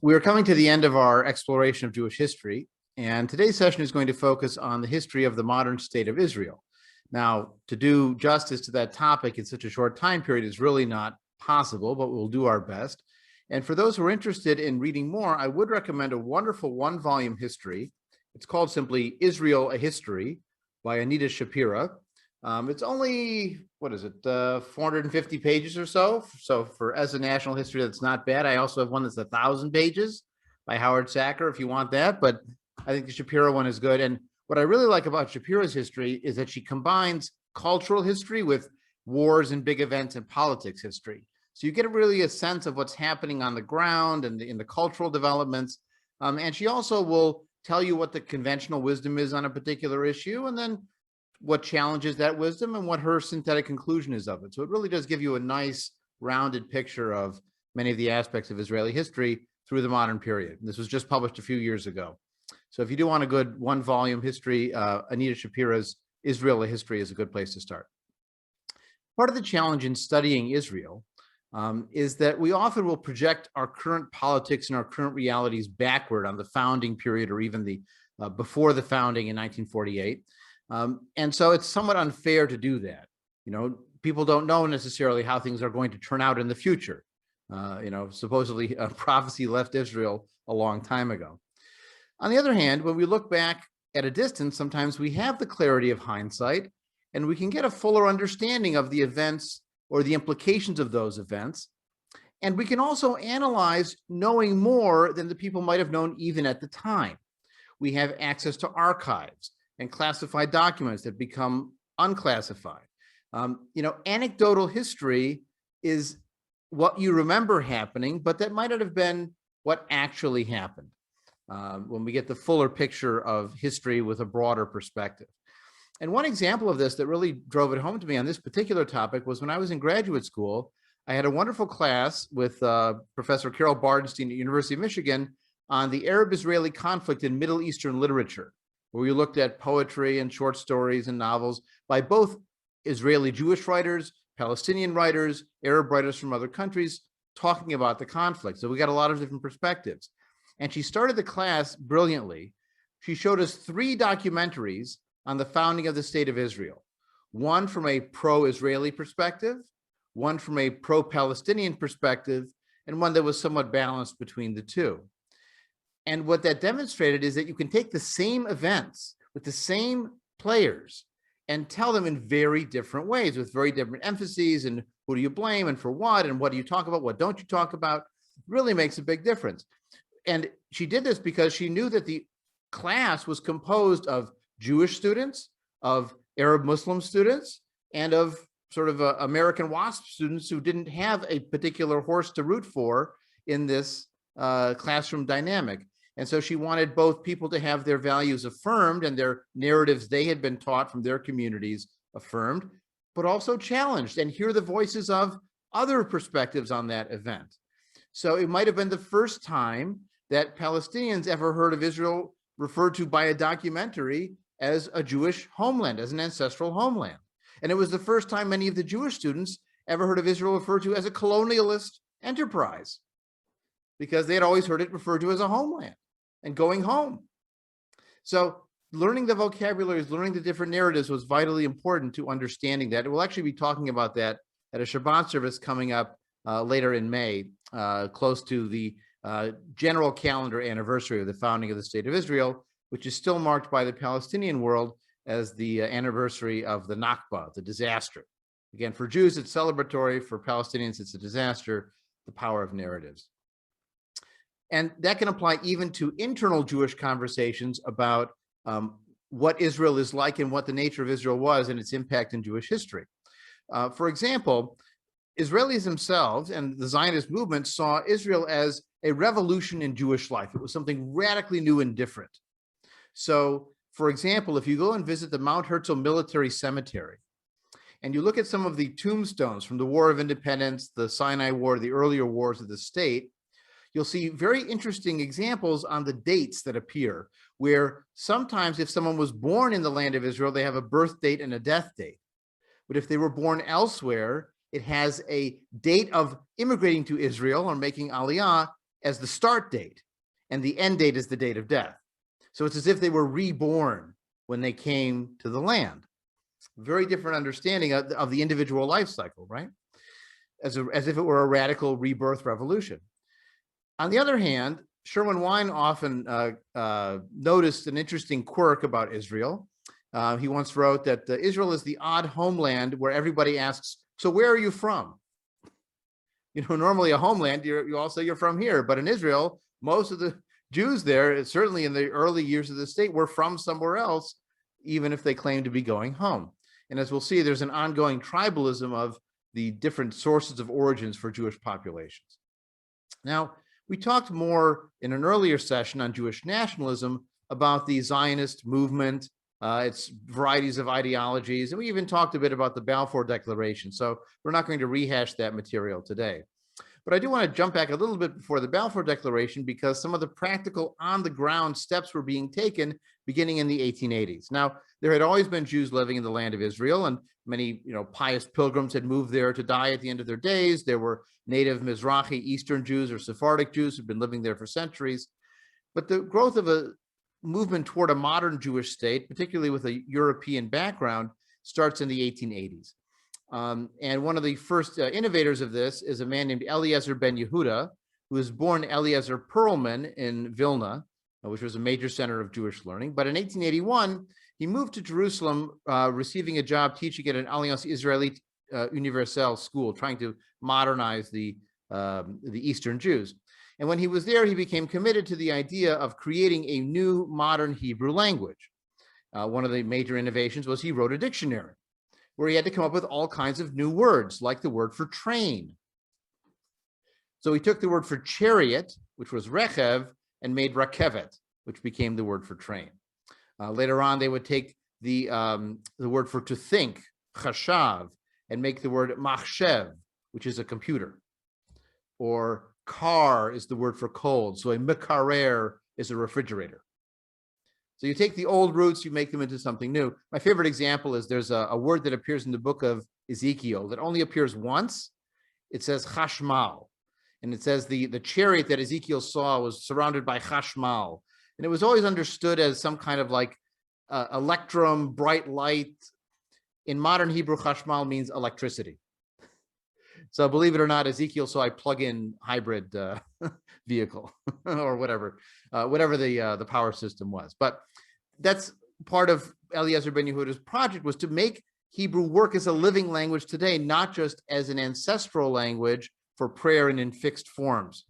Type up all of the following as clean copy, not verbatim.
We are coming to the end of our exploration of Jewish history, and today's session is going to focus on the history of the modern state of Israel. Now, to do justice to that topic in such a short time period is really not possible, but we'll do our best. And for those who are interested in reading more, I would recommend a wonderful one-volume history. It's called simply Israel, A History by Anita Shapira. It's only, 450 pages or so. So as a national history, that's not bad. I also have one that's 1,000 pages by Howard Sacker, if you want that. But I think the Shapira one is good. And what I really like about Shapira's history is that she combines cultural history with wars and big events and politics history. So you get really a sense of what's happening on the ground and in the cultural developments. And she also will tell you what the conventional wisdom is on a particular issue, and then what challenges that wisdom and what her synthetic conclusion is of it. So it really does give you a nice rounded picture of many of the aspects of Israeli history through the modern period. This was just published a few years ago. So if you do want a good one-volume history, Anita Shapira's Israel, A History is a good place to start. Part of the challenge in studying Israel is that we often will project our current politics and our current realities backward on the founding period or even the before the founding in 1948. And so it's somewhat unfair to do that. You know, people don't know necessarily how things are going to turn out in the future. Supposedly prophecy left Israel a long time ago. On the other hand, when we look back at a distance, sometimes we have the clarity of hindsight and we can get a fuller understanding of the events or the implications of those events. And we can also analyze knowing more than the people might have known even at the time. We have access to archives and classified documents that become unclassified. Anecdotal history is what you remember happening, but that might not have been what actually happened when we get the fuller picture of history with a broader perspective. And one example of this that really drove it home to me on this particular topic was when I was in graduate school. I had a wonderful class with Professor Carol Bardenstein at University of Michigan on the Arab-Israeli conflict in Middle Eastern literature, where we looked at poetry and short stories and novels by both Israeli Jewish writers, Palestinian writers, Arab writers from other countries talking about the conflict. So we got a lot of different perspectives. And she started the class brilliantly. She showed us 3 documentaries on the founding of the state of Israel, one from a pro-Israeli perspective, one from a pro-Palestinian perspective, and one that was somewhat balanced between the two. And what that demonstrated is that you can take the same events with the same players and tell them in very different ways with very different emphases and who do you blame and for what and what do you talk about, what don't you talk about. It really makes a big difference. And she did this because she knew that the class was composed of Jewish students, of Arab Muslim students, and of sort of American WASP students who didn't have a particular horse to root for in this classroom dynamic. And so she wanted both people to have their values affirmed and their narratives they had been taught from their communities affirmed, but also challenged and hear the voices of other perspectives on that event. So it might have been the first time that Palestinians ever heard of Israel referred to by a documentary as a Jewish homeland, as an ancestral homeland. And it was the first time many of the Jewish students ever heard of Israel referred to as a colonialist enterprise, because they had always heard it referred to as a homeland and going home. So learning the vocabularies, learning the different narratives was vitally important to understanding that. We'll actually be talking about that at a Shabbat service coming up later in May, close to the general calendar anniversary of the founding of the State of Israel, which is still marked by the Palestinian world as the anniversary of the Nakba, the disaster. Again, for Jews, it's celebratory. For Palestinians, it's a disaster, the power of narratives. And that can apply even to internal Jewish conversations about what Israel is like and what the nature of Israel was and its impact in Jewish history. For example, Israelis themselves and the Zionist movement saw Israel as a revolution in Jewish life. It was something radically new and different. So, for example, if you go and visit the Mount Herzl Military Cemetery, and you look at some of the tombstones from the War of Independence, the Sinai War, the earlier wars of the state, you'll see very interesting examples on the dates that appear, where sometimes if someone was born in the land of Israel, they have a birth date and a death date. But if they were born elsewhere, it has a date of immigrating to Israel or making Aliyah as the start date, and the end date is the date of death. So it's as if they were reborn when they came to the land. Very different understanding of the individual life cycle, right? As if it were a radical rebirth revolution. On the other hand, Sherwin Wine often noticed an interesting quirk about Israel. He once wrote that Israel is the odd homeland where everybody asks, so where are you from? You know, normally a homeland, you all say you're from here, but in Israel, most of the Jews there, certainly in the early years of the state, were from somewhere else, even if they claim to be going home. And as we'll see, there's an ongoing tribalism of the different sources of origins for Jewish populations. Now, we talked more in an earlier session on Jewish nationalism about the Zionist movement, its varieties of ideologies, and we even talked a bit about the Balfour Declaration. So we're not going to rehash that material today. But I do want to jump back a little bit before the Balfour Declaration because some of the practical on-the-ground steps were being taken beginning in the 1880s. Now, there had always been Jews living in the land of Israel, and many pious pilgrims had moved there to die at the end of their days. There were native Mizrahi Eastern Jews or Sephardic Jews who'd been living there for centuries. But the growth of a movement toward a modern Jewish state, particularly with a European background, starts in the 1880s. And one of the first innovators of this is a man named Eliezer Ben Yehuda, who was born Eliezer Perlman in Vilna, which was a major center of Jewish learning. But in 1881, he moved to Jerusalem, receiving a job teaching at an Alliance Israélite Universelle school, trying to modernize the Eastern Jews. And when he was there, he became committed to the idea of creating a new modern Hebrew language. One of the major innovations was he wrote a dictionary, where he had to come up with all kinds of new words, like the word for train. So he took the word for chariot, which was rechev, and made rakevet, which became the word for train. Later on, they would take the word for to think, chashav, and make the word machshev, which is a computer. Or car is the word for cold, so a mekarer is a refrigerator. So you take the old roots, you make them into something new. My favorite example is there's a word that appears in the book of Ezekiel that only appears once. It says chashmal. And it says the chariot that Ezekiel saw was surrounded by chashmal. And it was always understood as some kind of like electrum, bright light. In modern Hebrew, chashmal means electricity. So believe it or not, Ezekiel saw a plug-in hybrid vehicle or whatever the power system was. But that's part of Eliezer Ben Yehuda's project, was to make Hebrew work as a living language today, not just as an ancestral language for prayer and in fixed forms.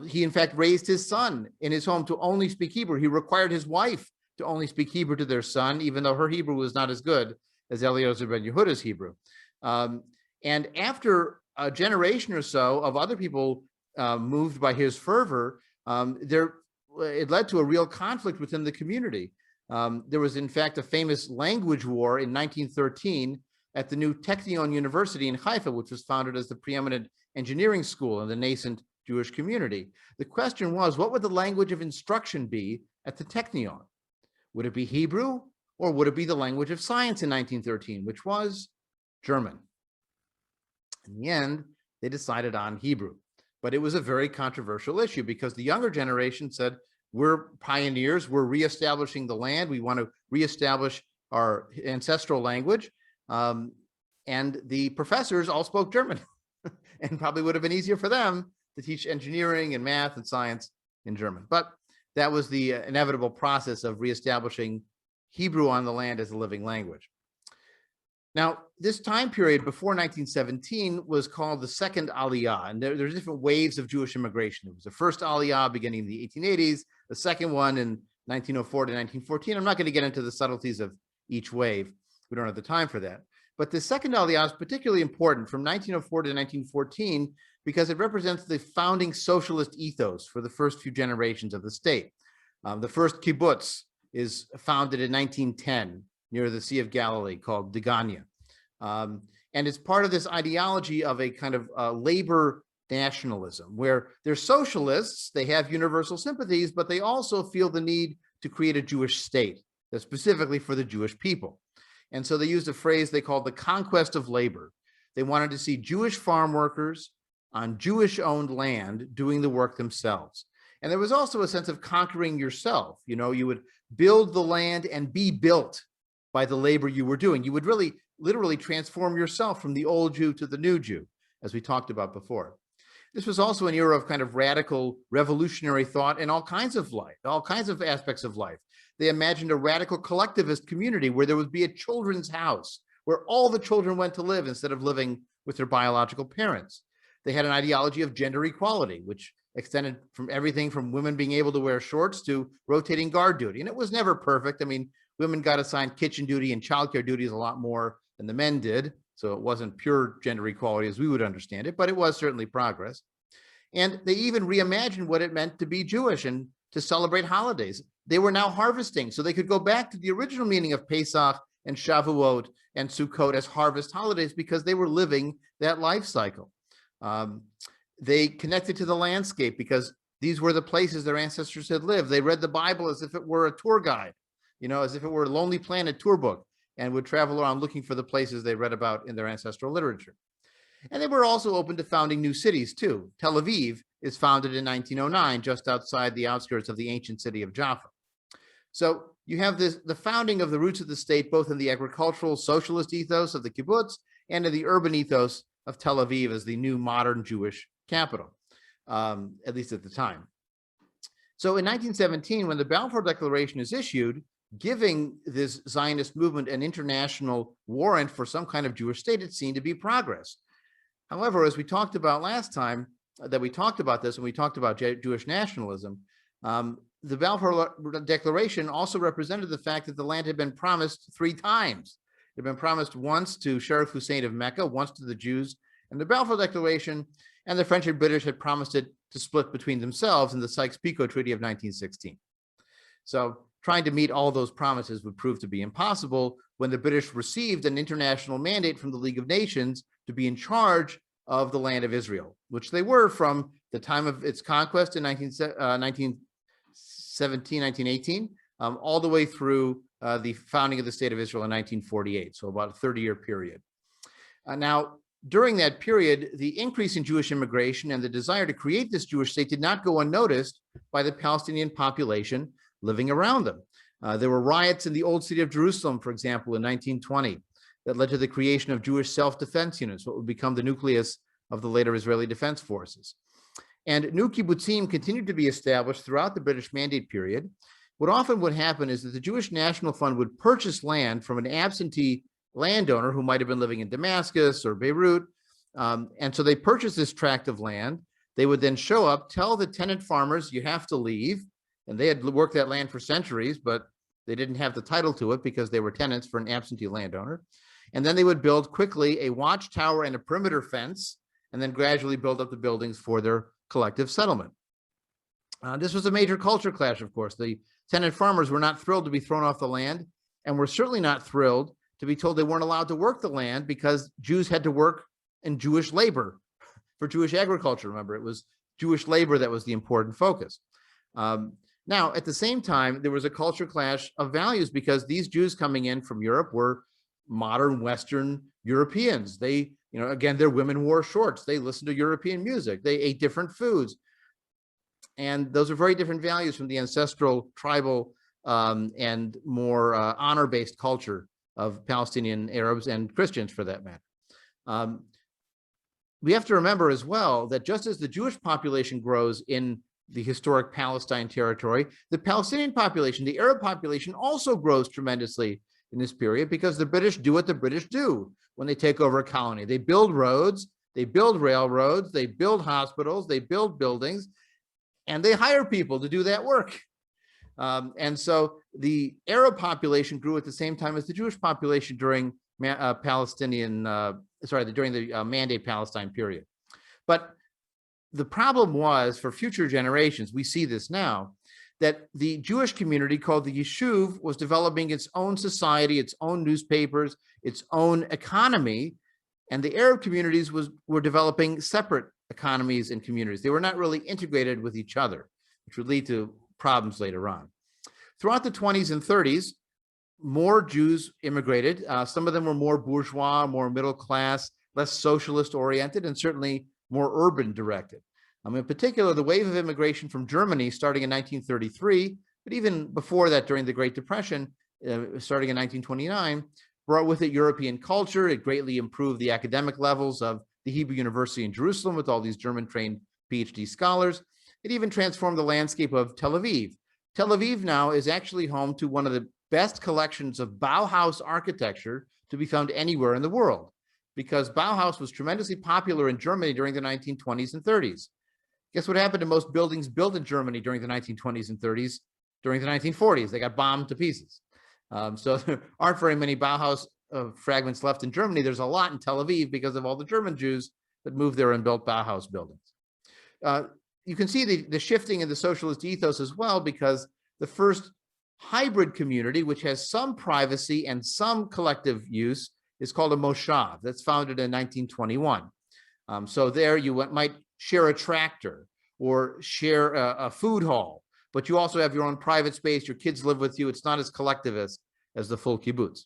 He, in fact, raised his son in his home to only speak Hebrew. He required his wife to only speak Hebrew to their son, even though her Hebrew was not as good as Eliezer Ben Yehuda's Hebrew. And after a generation or so of other people moved by his fervor, it led to a real conflict within the community. There was, in fact, a famous language war in 1913 at the new Technion University in Haifa, which was founded as the preeminent engineering school in the nascent Jewish community. The question was, what would the language of instruction be at the Technion? Would it be Hebrew, or would it be the language of science in 1913, which was German? In the end, they decided on Hebrew, but it was a very controversial issue because the younger generation said, we're pioneers, we're reestablishing the land, we want to reestablish our ancestral language, and the professors all spoke German, and probably would have been easier for them to teach engineering and math and science in German. But that was the inevitable process of reestablishing Hebrew on the land as a living language. Now, this time period before 1917 was called the Second Aliyah, and there's different waves of Jewish immigration. There was the first Aliyah beginning in the 1880s, the second one in 1904 to 1914. I'm not going to get into the subtleties of each wave. We don't have the time for that. But the Second Aliyah is particularly important from 1904 to 1914 because it represents the founding socialist ethos for the first few generations of the state. The first kibbutz is founded in 1910. Near the Sea of Galilee, called Degania. And it's part of this ideology of a kind of labor nationalism, where they're socialists, they have universal sympathies, but they also feel the need to create a Jewish state that's specifically for the Jewish people. And so they used a phrase they called the Conquest of Labor. They wanted to see Jewish farm workers on Jewish-owned land doing the work themselves. And there was also a sense of conquering yourself. You know, you would build the land and be built by the labor you were doing. You would really literally transform yourself from the old Jew to the new Jew, as we talked about before. This was also an era of kind of radical revolutionary thought in all kinds of life, all kinds of aspects of life. They imagined a radical collectivist community where there would be a children's house where all the children went to live instead of living with their biological parents. They had an ideology of gender equality, which extended from everything from women being able to wear shorts to rotating guard duty. And it was never perfect. I mean, women got assigned kitchen duty and childcare duties a lot more than the men did. So it wasn't pure gender equality as we would understand it, but it was certainly progress. And they even reimagined what it meant to be Jewish and to celebrate holidays. They were now harvesting, so they could go back to the original meaning of Pesach and Shavuot and Sukkot as harvest holidays because they were living that life cycle. They connected to the landscape because these were the places their ancestors had lived. They read the Bible as if it were a tour guide, you know, as if it were a Lonely Planet tour book, and would travel around looking for the places they read about in their ancestral literature. And they were also open to founding new cities too. Tel Aviv is founded in 1909, just outside the outskirts of the ancient city of Jaffa. So you have the founding of the roots of the state, both in the agricultural socialist ethos of the kibbutz and in the urban ethos of Tel Aviv as the new modern Jewish capital, at least at the time. So in 1917, when the Balfour Declaration is issued, giving this Zionist movement an international warrant for some kind of Jewish state, it's seen to be progress. However, as we talked about last time, that we talked about this when we talked about Jewish nationalism, the Balfour Declaration also represented the fact that the land had been promised 3 times. It had been promised once to Sheriff Hussein of Mecca, once to the Jews, and the Balfour Declaration and the French and British had promised it to split between themselves in the Sykes-Picot Treaty of 1916. So trying to meet all those promises would prove to be impossible when the British received an international mandate from the League of Nations to be in charge of the land of Israel, which they were from the time of its conquest in 1917, 1918, all the way through the founding of the State of Israel in 1948, so about a 30-year period. Now, during that period, the increase in Jewish immigration and the desire to create this Jewish state did not go unnoticed by the Palestinian population living around them. There were riots in the old city of Jerusalem, for example, in 1920, that led to the creation of Jewish self-defense units, what would become the nucleus of the later Israeli Defense Forces. And new kibbutzim continued to be established throughout the British Mandate period. What often would happen is that the Jewish National Fund would purchase land from an absentee landowner who might have been living in Damascus or Beirut. And so they purchased this tract of land. They would then show up, tell the tenant farmers, you have to leave. And they had worked that land for centuries, but they didn't have the title to it because they were tenants for an absentee landowner. And then they would build quickly a watchtower and a perimeter fence, and then gradually build up the buildings for their collective settlement. This was a major culture clash, of course. The tenant farmers were not thrilled to be thrown off the land, and were certainly not thrilled to be told they weren't allowed to work the land because Jews had to work in Jewish labor for Jewish agriculture. Remember, it was Jewish labor that was the important focus. Now, at the same time, there was a culture clash of values because these Jews coming in from Europe were modern Western Europeans. They, you know, again, their women wore shorts. They listened to European music. They ate different foods. And those are very different values from the ancestral, tribal, and more honor-based culture of Palestinian Arabs and Christians, for that matter. We have to remember as well that just as the Jewish population grows in the historic Palestine territory, the Palestinian population, the Arab population, also grows tremendously in this period because the British do what the British do when they take over a colony. They build roads, they build railroads, they build hospitals, they build buildings, and they hire people to do that work. And so the Arab population grew at the same time as the Jewish population during during the Mandate Palestine period. But the problem was, for future generations, we see this now, that the Jewish community called the Yishuv was developing its own society, its own newspapers, its own economy, and the Arab communities were developing separate economies and communities. They were not really integrated with each other, which would lead to problems later on. Throughout the 20s and 30s, more Jews immigrated. Some of them were more bourgeois, more middle class, less socialist oriented, and certainly more urban directed. In particular, the wave of immigration from Germany starting in 1933, but even before that during the Great Depression, starting in 1929, brought with it European culture. It greatly improved the academic levels of the Hebrew University in Jerusalem with all these German-trained PhD scholars. It even transformed the landscape of Tel Aviv. Tel Aviv now is actually home to one of the best collections of Bauhaus architecture to be found anywhere in the world, because Bauhaus was tremendously popular in Germany during the 1920s and 30s. Guess what happened to most buildings built in Germany during the 1920s and 30s? During the 1940s, they got bombed to pieces. So there aren't very many Bauhaus fragments left in Germany. There's a lot in Tel Aviv because of all the German Jews that moved there and built Bauhaus buildings. You can see the shifting in the socialist ethos as well, because the first hybrid community, which has some privacy and some collective use, is called a moshav. That's founded in 1921. So there you might share a tractor or share a food hall, but you also have your own private space. Your kids live with you. It's not as collectivist as the full kibbutz.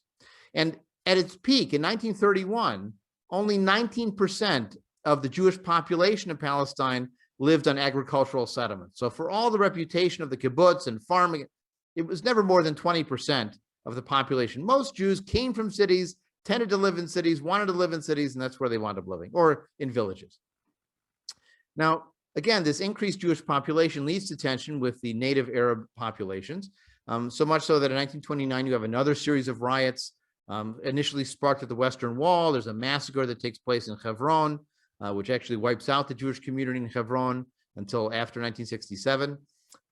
And at its peak in 1931, only 19% of the Jewish population of Palestine lived on agricultural settlements. So for all the reputation of the kibbutz and farming, it was never more than 20% of the population. Most Jews came from cities, tended to live in cities, wanted to live in cities, and that's where they wound up living, or in villages. Now, again, this increased Jewish population leads to tension with the native Arab populations, so much so that in 1929, you have another series of riots, initially sparked at the Western Wall. There's a massacre that takes place in Hebron, which actually wipes out the Jewish community in Hebron until after 1967.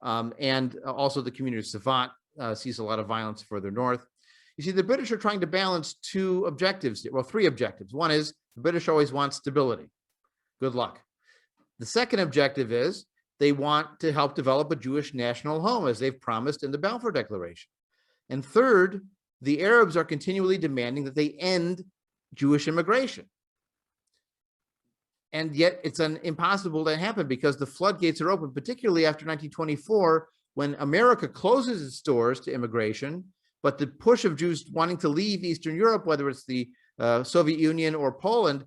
And also the community of Savat sees a lot of violence further north. You see, the British are trying to balance two objectives, well, three objectives. One is the British always want stability. Good luck. The second objective is they want to help develop a Jewish national home, as they've promised in the Balfour Declaration. And third, the Arabs are continually demanding that they end Jewish immigration. And yet it's impossible to happen because the floodgates are open, particularly after 1924, when America closes its doors to immigration, but the push of Jews wanting to leave Eastern Europe, whether it's the Soviet Union or Poland,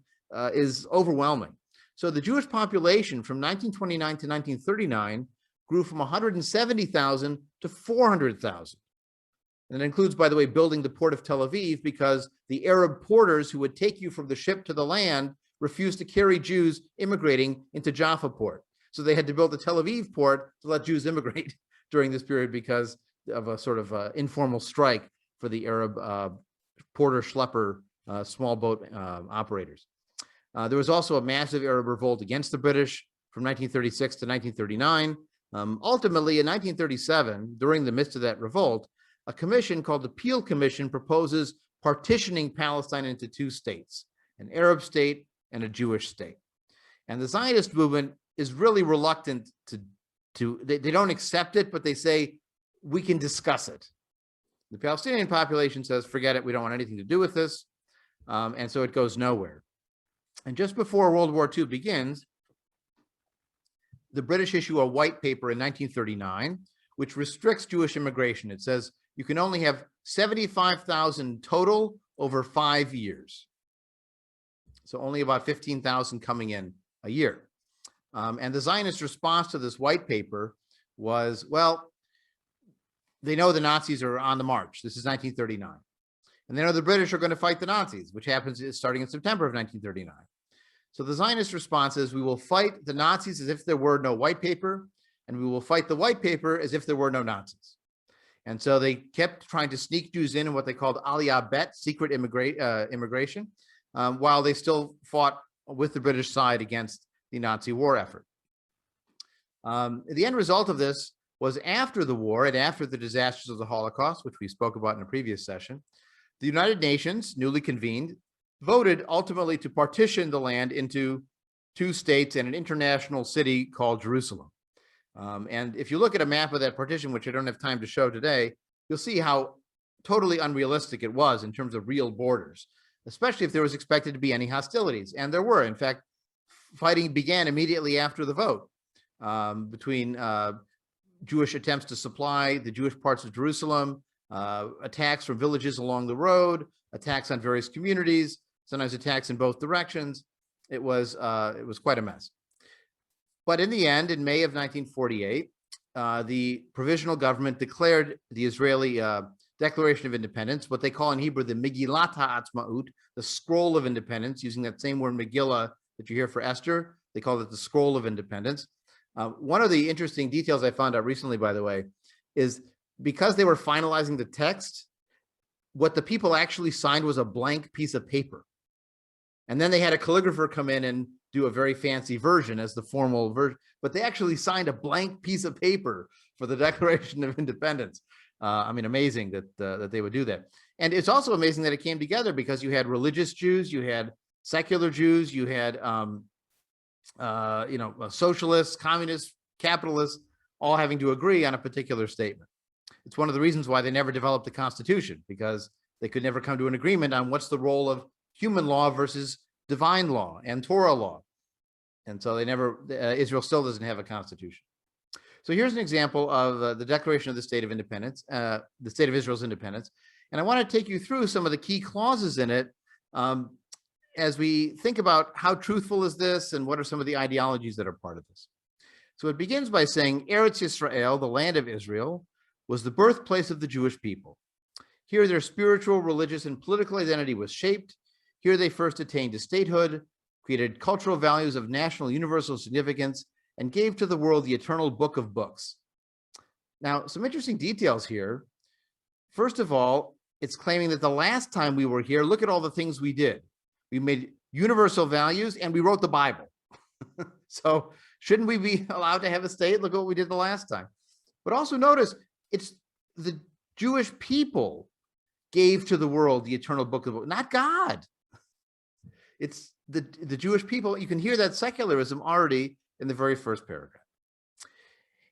is overwhelming. So the Jewish population from 1929 to 1939 grew from 170,000 to 400,000. And it includes, by the way, building the port of Tel Aviv, because the Arab porters who would take you from the ship to the land refused to carry Jews immigrating into Jaffa port. So they had to build the Tel Aviv port to let Jews immigrate during this period because of a sort of informal strike for the Arab porter schlepper small boat operators. There was also a massive Arab revolt against the British from 1936 to 1939. Ultimately, in 1937, during the midst of that revolt, a commission called the Peel Commission proposes partitioning Palestine into two states, an Arab state and a Jewish state. And the Zionist movement is really reluctant they don't accept it, but they say, we can discuss it. The Palestinian population says, forget it, we don't want anything to do with this. And so it goes nowhere. And just before World War II begins, the British issue a white paper in 1939, which restricts Jewish immigration. It says you can only have 75,000 total over 5 years. So only about 15,000 coming in a year. And the Zionist response to this white paper was, well, they know the Nazis are on the march. This is 1939. And they know the British are going to fight the Nazis, which happens starting in September of 1939. So the Zionist response is, we will fight the Nazis as if there were no white paper, and we will fight the white paper as if there were no Nazis. And so they kept trying to sneak Jews in what they called Aliyah Bet, secret immigration, while they still fought with the British side against the Nazi war effort. The end result of this was, after the war and after the disasters of the Holocaust, which we spoke about in a previous session, the United Nations, newly convened, voted ultimately to partition the land into two states and an international city called Jerusalem. And if you look at a map of that partition, which I don't have time to show today, you'll see how totally unrealistic it was in terms of real borders, especially if there was expected to be any hostilities. And there were. In fact, fighting began immediately after the vote between Jewish attempts to supply the Jewish parts of Jerusalem, attacks from villages along the road, attacks on various communities, sometimes attacks in both directions. It was quite a mess. But in the end, in May of 1948, the provisional government declared the Israeli Declaration of Independence, what they call in Hebrew the Megillat HaAtzmaut, the Scroll of Independence, using that same word Megillah that you hear for Esther. They call it the Scroll of Independence. One of the interesting details I found out recently, by the way, is because they were finalizing the text, what the people actually signed was a blank piece of paper. And then they had a calligrapher come in and do a very fancy version as the formal version, but they actually signed a blank piece of paper for the Declaration of Independence. I mean, amazing that they would do that. And it's also amazing that it came together because you had religious Jews, you had secular Jews, you had socialists, communists, capitalists, all having to agree on a particular statement. It's one of the reasons why they never developed a constitution, because they could never come to an agreement on what's the role of human law versus divine law and Torah law. And so they never, Israel still doesn't have a constitution. So here's an example of the Declaration of the State of Independence, the State of Israel's independence. And I want to take you through some of the key clauses in it as we think about how truthful is this and what are some of the ideologies that are part of this. So it begins by saying, Eretz Yisrael, the land of Israel, was the birthplace of the Jewish people. Here their spiritual, religious, and political identity was shaped. Here they first attained to statehood, created cultural values of national universal significance, and gave to the world the eternal book of books. Now, some interesting details here. First of all, it's claiming that the last time we were here, look at all the things we did. We made universal values and we wrote the Bible. So shouldn't we be allowed to have a state? Look at what we did the last time. But also notice, it's the Jewish people gave to the world the eternal book of the book, not God. It's the Jewish people. You can hear that secularism already in the very first paragraph.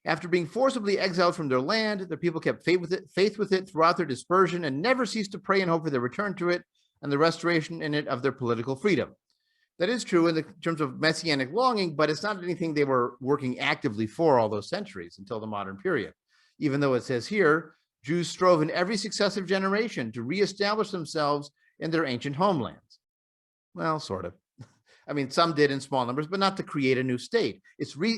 After being forcibly exiled from their land, the people kept faith with it throughout their dispersion and never ceased to pray and hope for their return to it and the restoration in it of their political freedom. That is true in terms of messianic longing, but it's not anything they were working actively for all those centuries until the modern period. Even though it says here, Jews strove in every successive generation to reestablish themselves in their ancient homelands. Well, sort of. I mean, some did in small numbers, but not to create a new state.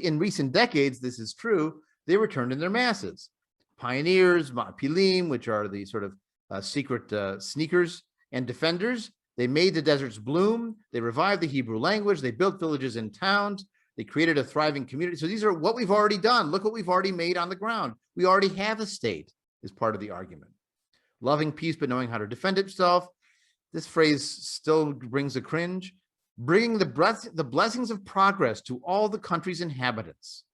In recent decades, this is true, they returned in their masses. Pioneers, Ma'pilim, which are the sort of secret sneakers and defenders, they made the deserts bloom, they revived the Hebrew language, they built villages and towns, they created a thriving community. So these are what we've already done. Look what we've already made on the ground. We already have a state, is part of the argument. Loving peace, but knowing how to defend itself. This phrase still brings a cringe. Bringing the blessings of progress to all the country's inhabitants.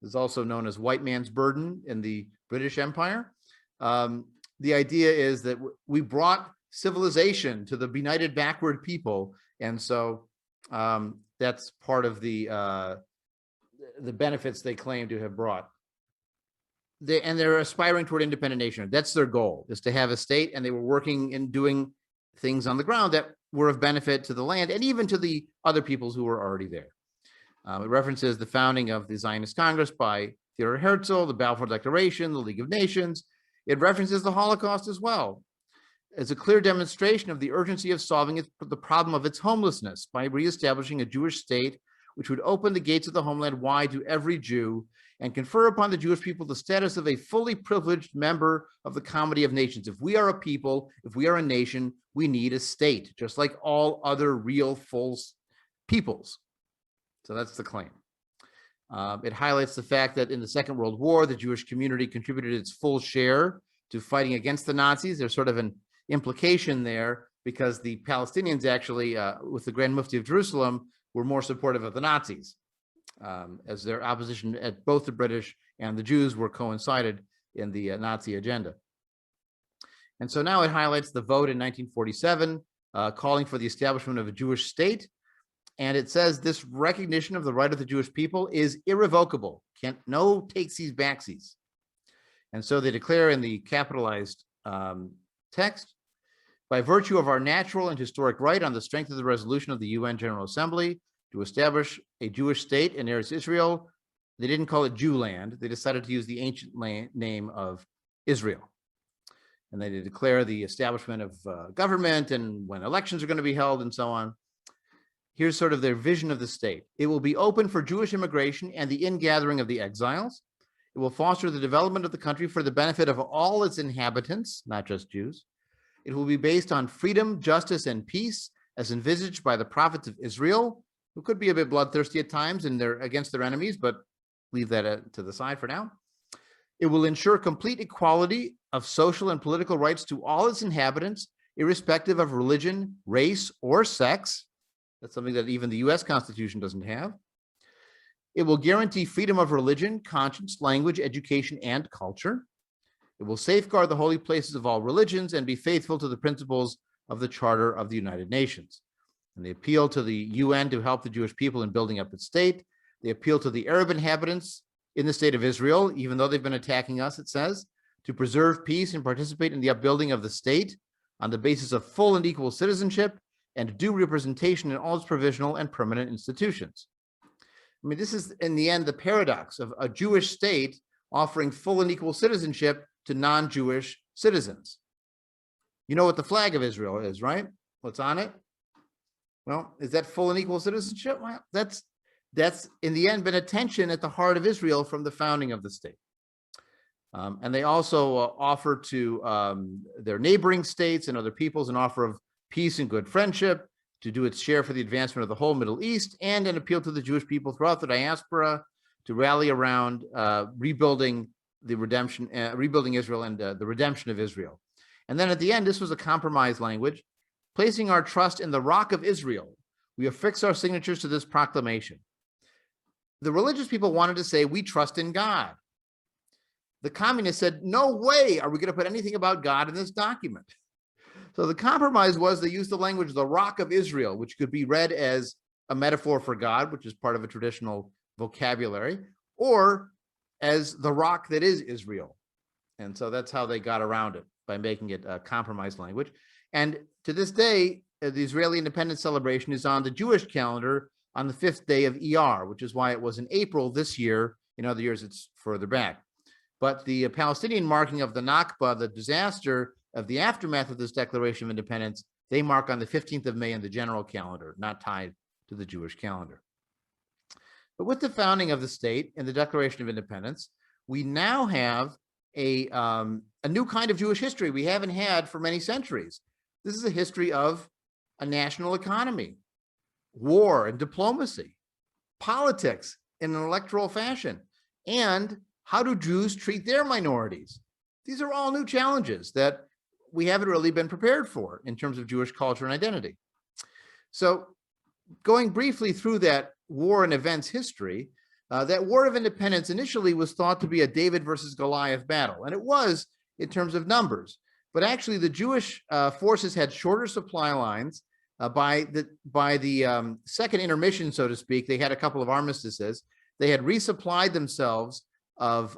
This is also known as white man's burden in the British Empire. The idea is that we brought civilization to the benighted backward people, and so that's part of the benefits they claim to have brought. They're aspiring toward independent nation. That's their goal, is to have a state, and they were working and doing things on the ground that were of benefit to the land and even to the other peoples who were already there. It references the founding of the Zionist Congress by Theodor Herzl, the Balfour Declaration, the League of Nations. It references the Holocaust as well. It's a clear demonstration of the urgency of solving the problem of its homelessness by reestablishing a Jewish state which would open the gates of the homeland wide to every Jew and confer upon the Jewish people the status of a fully privileged member of the comity of nations. If we are a people, if we are a nation, we need a state, just like all other real, full peoples. So that's the claim. It highlights the fact that in the Second World War, the Jewish community contributed its full share to fighting against the Nazis. There's sort of an implication there because the Palestinians actually, with the Grand Mufti of Jerusalem, were more supportive of the Nazis, as their opposition at both the British and the Jews were coincided in the Nazi agenda. And so now it highlights the vote in 1947, calling for the establishment of a Jewish state. And it says this recognition of the right of the Jewish people is irrevocable. No takesies backsies. And so they declare in the capitalized text, by virtue of our natural and historic right on the strength of the resolution of the UN General Assembly to establish a Jewish state in Eretz Israel, they didn't call it Jewland. They decided to use the ancient name of Israel. And they declare the establishment of government and when elections are going to be held and so on. Here's sort of their vision of the state. It will be open for Jewish immigration and the ingathering of the exiles. It will foster the development of the country for the benefit of all its inhabitants, not just Jews. It will be based on freedom, justice, and peace, as envisaged by the prophets of Israel, who could be a bit bloodthirsty at times and they're against their enemies, but leave that to the side for now. It will ensure complete equality of social and political rights to all its inhabitants, irrespective of religion, race, or sex. That's something that even the US Constitution doesn't have. It will guarantee freedom of religion, conscience, language, education, and culture. It will safeguard the holy places of all religions and be faithful to the principles of the Charter of the United Nations. And they appeal to the UN to help the Jewish people in building up its state. They appeal to the Arab inhabitants in the state of Israel, even though they've been attacking us, it says, to preserve peace and participate in the upbuilding of the state on the basis of full and equal citizenship and due representation in all its provisional and permanent institutions. I mean, this is, in the end, the paradox of a Jewish state offering full and equal citizenship to non-Jewish citizens. You know what the flag of Israel is, right? What's on it? Well, is that full and equal citizenship? Well, that's in the end been a tension at the heart of Israel from the founding of the state. And they also offer to their neighboring states and other peoples an offer of peace and good friendship, to do its share for the advancement of the whole Middle East, and an appeal to the Jewish people throughout the diaspora to rally around rebuilding Israel and the redemption of Israel. And then at the end, this was a compromise language. Placing our trust in the rock of Israel, we affix our signatures to this proclamation. The religious people wanted to say, we trust in God. The communists said, no way are we going to put anything about God in this document. So the compromise was they used the language, the rock of Israel, which could be read as a metaphor for God, which is part of a traditional vocabulary, or as the rock that is Israel. And so that's how they got around it, by making it a compromise language. And to this day, the Israeli independence celebration is on the Jewish calendar on the 5th day of ER, which is why it was in April this year. In other years, it's further back. But the Palestinian marking of the Nakba, the disaster of the aftermath of this Declaration of Independence, they mark on the 15th of May in the general calendar, not tied to the Jewish calendar. But with the founding of the state and the Declaration of Independence, we now have a new kind of Jewish history we haven't had for many centuries. This is a history of a national economy, war and diplomacy, politics in an electoral fashion, and how do Jews treat their minorities? These are all new challenges that we haven't really been prepared for in terms of Jewish culture and identity. So going briefly through that war and events history, that War of Independence initially was thought to be a David versus Goliath battle, and it was in terms of numbers. But actually, the Jewish forces had shorter supply lines. By the second intermission, so to speak, they had a couple of armistices. They had resupplied themselves of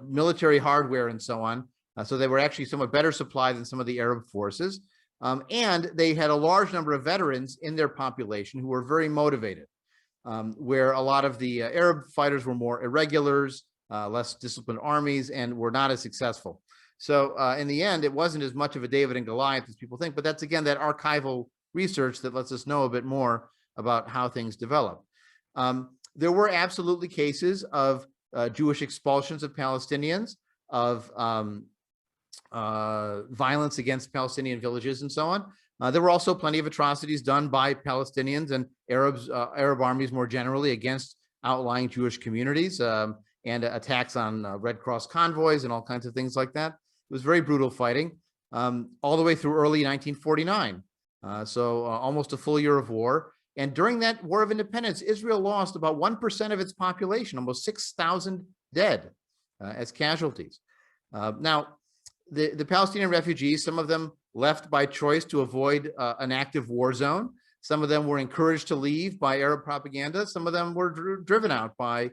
military hardware and so on. So they were actually somewhat better supplied than some of the Arab forces. And they had a large number of veterans in their population who were very motivated, where a lot of the Arab fighters were more irregulars, less disciplined armies, and were not as successful. So in the end, it wasn't as much of a David and Goliath as people think, but that's, again, that archival research that lets us know a bit more about how things develop. There were absolutely cases of Jewish expulsions of Palestinians, of violence against Palestinian villages and so on. There were also plenty of atrocities done by Palestinians and Arab armies more generally against outlying Jewish communities, and attacks on Red Cross convoys and all kinds of things like that. It was very brutal fighting all the way through early 1949. So almost a full year of war. And during that War of Independence, Israel lost about 1% of its population, almost 6,000 dead as casualties. Now, the Palestinian refugees, some of them left by choice to avoid an active war zone. Some of them were encouraged to leave by Arab propaganda. Some of them were driven out by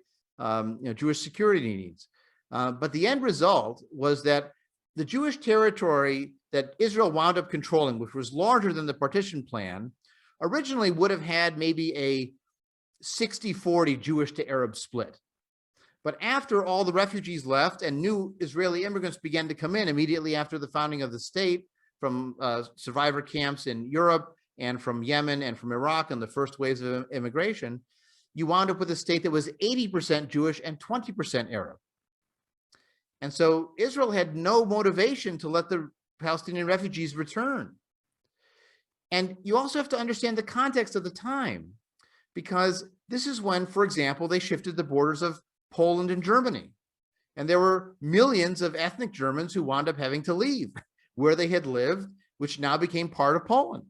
Jewish security needs. But the end result was that the Jewish territory that Israel wound up controlling, which was larger than the partition plan, originally would have had maybe a 60-40 Jewish to Arab split. But after all the refugees left and new Israeli immigrants began to come in immediately after the founding of the state from survivor camps in Europe and from Yemen and from Iraq and the first waves of immigration, you wound up with a state that was 80% Jewish and 20% Arab. And so Israel had no motivation to let the Palestinian refugees return. And you also have to understand the context of the time, because this is when, for example, they shifted the borders of Poland and Germany. And there were millions of ethnic Germans who wound up having to leave where they had lived, which now became part of Poland.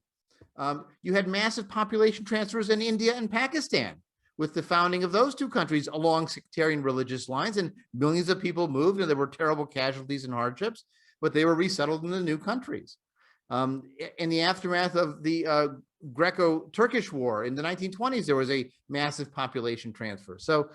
You had massive population transfers in India and Pakistan with the founding of those two countries along sectarian religious lines, and millions of people moved, and there were terrible casualties and hardships, but they were resettled in the new countries. In the aftermath of the Greco-Turkish War in the 1920s, there was a massive population transfer. So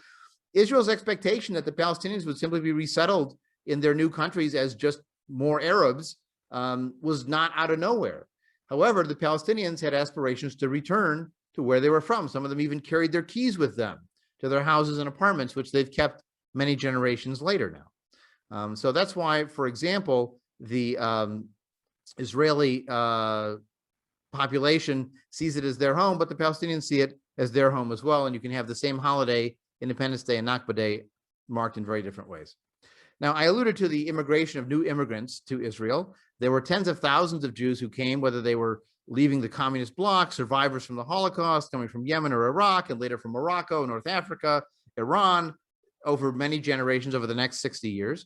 Israel's expectation that the Palestinians would simply be resettled in their new countries as just more Arabs was not out of nowhere. However, the Palestinians had aspirations to return to where they were from. Some of them even carried their keys with them to their houses and apartments, which they've kept many generations later now. So that's why, for example, the Israeli population sees it as their home, but the Palestinians see it as their home as well. And you can have the same holiday, Independence Day and Nakba Day, marked in very different ways. Now, I alluded to the immigration of new immigrants to Israel. There were tens of thousands of Jews who came, whether they were leaving the communist bloc, survivors from the Holocaust, coming from Yemen or Iraq, and later from Morocco, North Africa, Iran, over many generations over the next 60 years.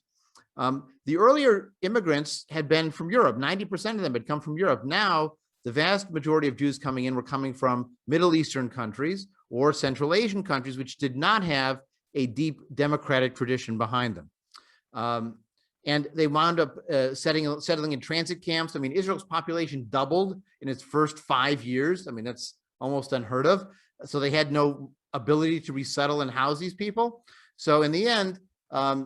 The earlier immigrants had been from Europe. 90% of them had come from Europe. Now, the vast majority of Jews coming in were coming from Middle Eastern countries or Central Asian countries, which did not have a deep democratic tradition behind them. And they wound up settling in transit camps. I mean, Israel's population doubled in its first 5 years. I mean, that's almost unheard of. So they had no ability to resettle and house these people. So in the end,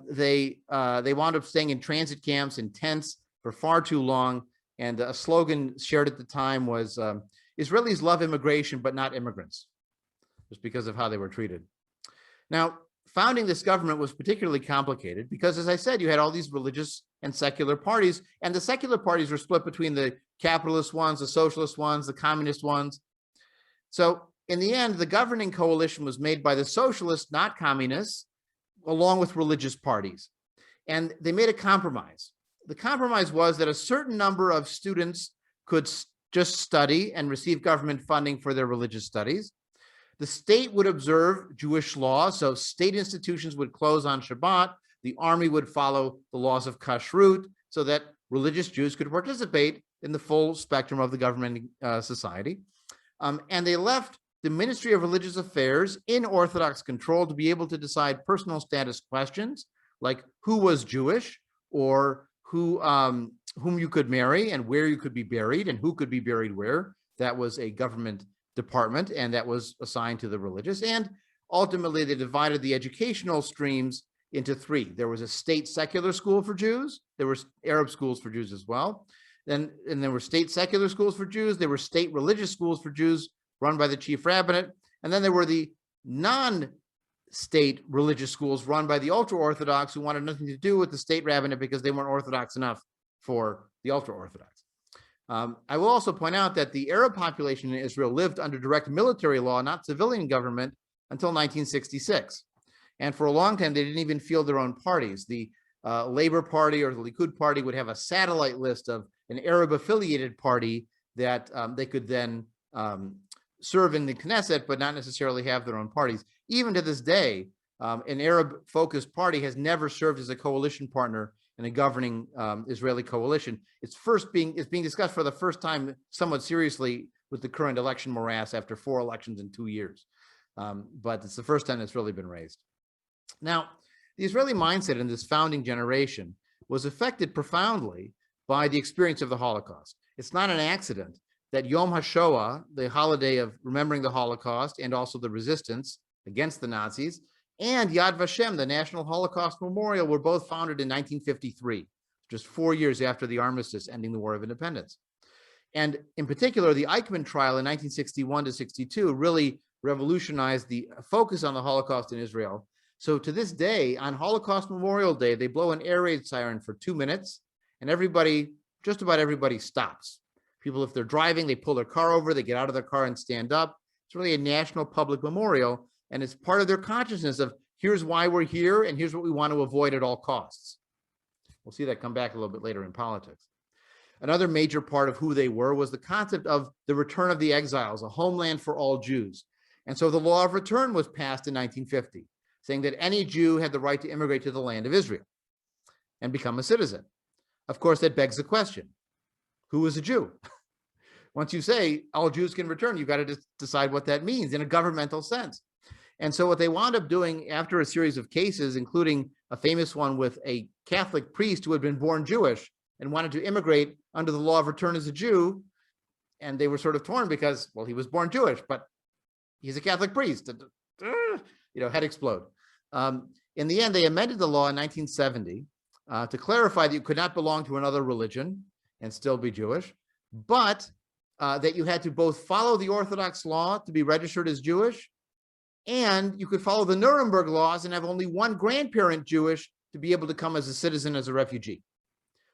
they wound up staying in transit camps and tents for far too long. And a slogan shared at the time was, Israelis love immigration, but not immigrants, just because of how they were treated. Now, founding this government was particularly complicated because, as I said, you had all these religious and secular parties, and the secular parties were split between the capitalist ones, the socialist ones, the communist ones. So in the end, the governing coalition was made by the socialists, not communists, along with religious parties. And they made a compromise. The compromise was that a certain number of students could just study and receive government funding for their religious studies. The state would observe Jewish law, so state institutions would close on Shabbat. The army would follow the laws of kashrut so that religious Jews could participate in the full spectrum of the government society. And they left the Ministry of Religious Affairs in Orthodox control to be able to decide personal status questions like who was Jewish, or whom you could marry and where you could be buried and who could be buried where. That was a government department, and that was assigned to the religious. And ultimately, they divided the educational streams into three. There was a state secular school for Jews. There were Arab schools for Jews as well. And there were state secular schools for Jews. There were state religious schools for Jews run by the chief rabbinate. And then there were the non-state religious schools run by the ultra-Orthodox, who wanted nothing to do with the state rabbinate because they weren't Orthodox enough for the ultra-Orthodox. I will also point out that the Arab population in Israel lived under direct military law, not civilian government, until 1966. And for a long time, they didn't even field their own parties. The Labor Party or the Likud Party would have a satellite list of an Arab-affiliated party that they could then serve in the Knesset, but not necessarily have their own parties. Even to this day, an Arab-focused party has never served as a coalition partner in a governing Israeli coalition. It's being discussed for the first time somewhat seriously with the current election morass after 4 elections in 2 years. But it's the first time it's really been raised. Now, the Israeli mindset in this founding generation was affected profoundly by the experience of the Holocaust. It's not an accident that Yom HaShoah, the holiday of remembering the Holocaust and also the resistance against the Nazis, and Yad Vashem, the National Holocaust Memorial, were both founded in 1953, just 4 years after the armistice ending the War of Independence. And in particular, the Eichmann trial in 1961 to 62 really revolutionized the focus on the Holocaust in Israel. So to this day, on Holocaust Memorial Day, they blow an air raid siren for 2 minutes, and everybody, just about everybody, stops, People, if they're driving, they pull their car over, they get out of their car and stand up. It's really a national public memorial, and it's part of their consciousness of here's why we're here and here's what we want to avoid at all costs. We'll see that come back a little bit later in politics. Another major part of who they were was the concept of the return of the exiles, a homeland for all Jews. And so the law of return was passed in 1950, saying that any Jew had the right to immigrate to the land of Israel and become a citizen. Of course, that begs the question, who is a Jew? Once you say all Jews can return, you've got to decide what that means in a governmental sense. And so what they wound up doing after a series of cases, including a famous one with a Catholic priest who had been born Jewish and wanted to immigrate under the law of return as a Jew, and they were sort of torn because, well, he was born Jewish, but he's a Catholic priest. Head explode. In the end, they amended the law in 1970 to clarify that you could not belong to another religion and still be Jewish, but that you had to both follow the Orthodox law to be registered as Jewish, and you could follow the Nuremberg laws and have only one grandparent Jewish to be able to come as a citizen, as a refugee.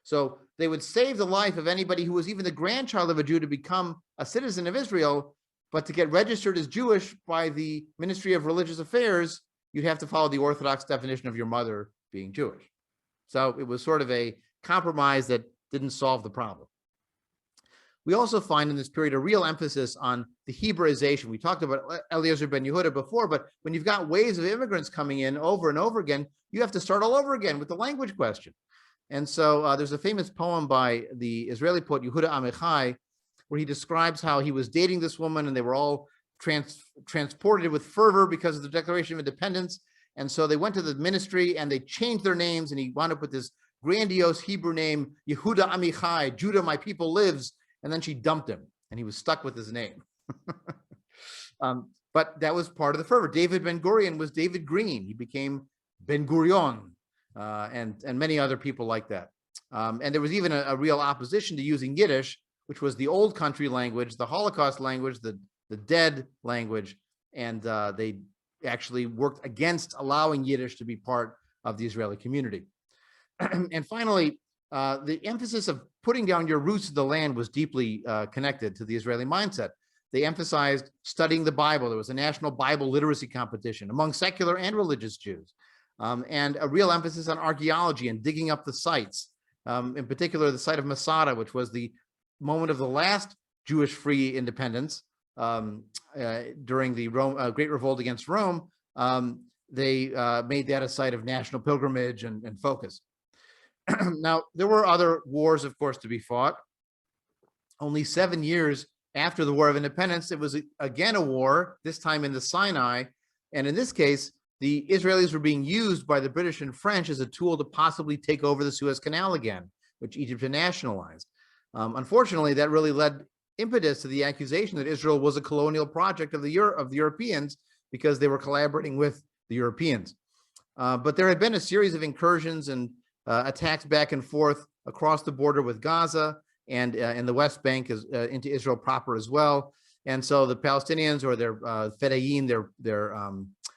So they would save the life of anybody who was even the grandchild of a Jew to become a citizen of Israel, but to get registered as Jewish by the Ministry of Religious Affairs, you'd have to follow the Orthodox definition of your mother being Jewish. So it was sort of a compromise that didn't solve the problem. We also find in this period a real emphasis on the Hebrewization. We talked about Eliezer Ben Yehuda before, but when you've got waves of immigrants coming in over and over again, you have to start all over again with the language question. And so there's a famous poem by the Israeli poet Yehuda Amichai, where he describes how he was dating this woman and they were all transported with fervor because of the Declaration of Independence. And so they went to the ministry and they changed their names, and he wound up with this grandiose Hebrew name, Yehuda Amichai, Judah, my people lives. And then she dumped him and he was stuck with his name. But that was part of the fervor. David Ben Gurion was David Green. He became Ben Gurion, and many other people like that. And there was even a real opposition to using Yiddish, which was the old country language, the Holocaust language, the dead language. And they actually worked against allowing Yiddish to be part of the Israeli community. And finally, the emphasis of putting down your roots of the land was deeply connected to the Israeli mindset. They emphasized studying the Bible. There was a national Bible literacy competition among secular and religious Jews, and a real emphasis on archaeology and digging up the sites, in particular the site of Masada, which was the moment of the last Jewish free independence during the Great Revolt against Rome. They made that a site of national pilgrimage and focus. Now, there were other wars, of course, to be fought. Only 7 years after the War of Independence, it was again a war, this time in the Sinai. And in this case, the Israelis were being used by the British and French as a tool to possibly take over the Suez Canal again, which Egypt had nationalized. Unfortunately, that really led impetus to the accusation that Israel was a colonial project of the Europeans because they were collaborating with the Europeans. But there had been a series of incursions and attacks back and forth across the border with Gaza and in the West Bank into Israel proper as well. And so the Palestinians, or their Fedayeen, their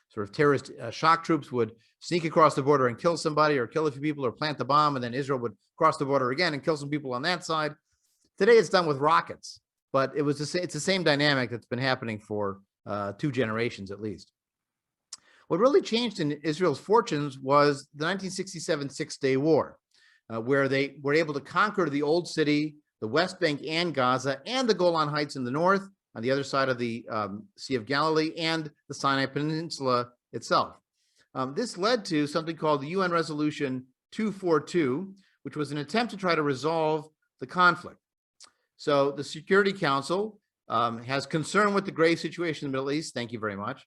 sort of terrorist shock troops, would sneak across the border and kill somebody or kill a few people or plant the bomb, and then Israel would cross the border again and kill some people on that side. Today it's done with rockets, but it's the same dynamic that's been happening for 2 generations at least. What really changed in Israel's fortunes was the 1967 Six-Day War, where they were able to conquer the Old City, the West Bank and Gaza, and the Golan Heights in the north, on the other side of the Sea of Galilee, and the Sinai Peninsula itself. This led to something called the UN Resolution 242, which was an attempt to try to resolve the conflict. So the Security Council has concern with the grave situation in the Middle East. Thank you very much.